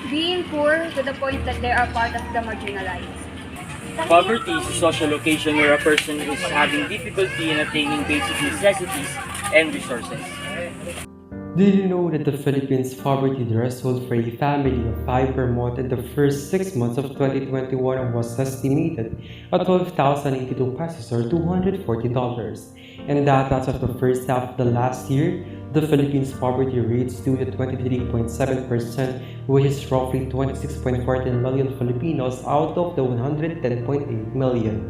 being poor to the point that they are part of the marginalized. Poverty is a social occasion where a person is having difficulty in attaining basic necessities and resources. Did you know that the Philippines poverty threshold for a family of 5 per month in the first 6 months of 2021 was estimated at 12,082 pesos or $240? And that as of the first half of the last year, the Philippines poverty rate stood at 23.7%, which is roughly 26.14 million Filipinos out of the 110.8 million.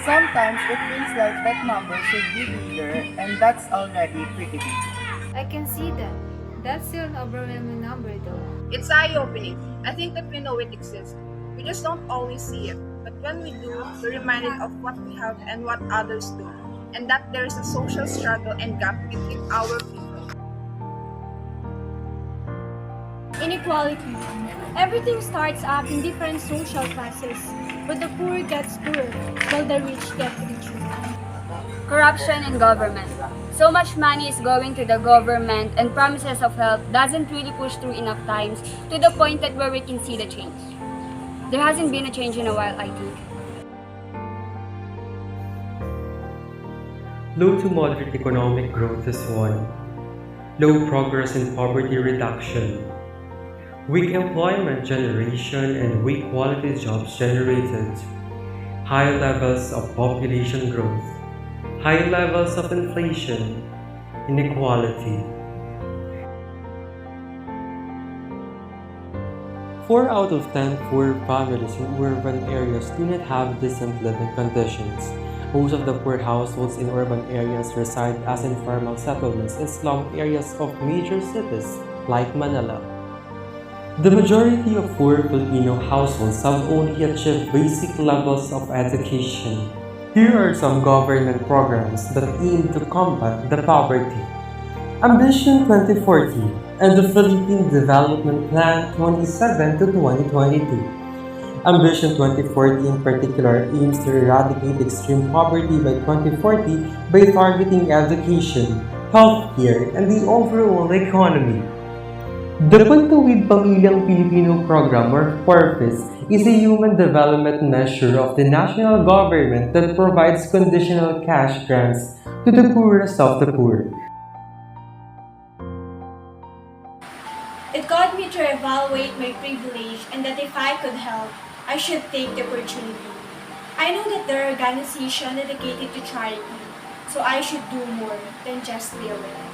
Sometimes it feels like that number should be bigger, and that's already pretty big. I can see that. That's still an overwhelming number though. It's eye-opening. I think that we know it exists. We just don't always see it. But when we do, we're reminded of what we have and what others do. And that there is a social struggle and gap between our people. Inequality. Everything starts up in different social classes, but the poor gets poorer while the rich get richer. Corruption in government. So much money is going to the government and promises of help doesn't really push through enough times to the point that where we can see the change. There hasn't been a change in a while, I think. Low to moderate economic growth is one. Low progress in poverty reduction. Weak employment generation and weak quality jobs generated. High levels of population growth. High levels of inflation, inequality. 4 out of 10 poor families in urban areas do not have decent living conditions. Most of the poor households in urban areas reside as informal settlements in slum areas of major cities like Manila. The majority of poor Filipino households have only achieved basic levels of education. Here are some government programs that aim to combat the poverty. Ambition 2040 and the Philippine Development Plan 27 to 2022. Ambition 2040 in particular aims to eradicate extreme poverty by 2040 by targeting education, healthcare, and the overall economy. The Pantawid Pamilyang Pilipino program or PURPOSE is a human development measure of the national government that provides conditional cash grants to the poorest of the poor. It got me to evaluate my privilege and that if I could help, I should take the opportunity. I know that there are organizations dedicated to charity, so I should do more than just be aware.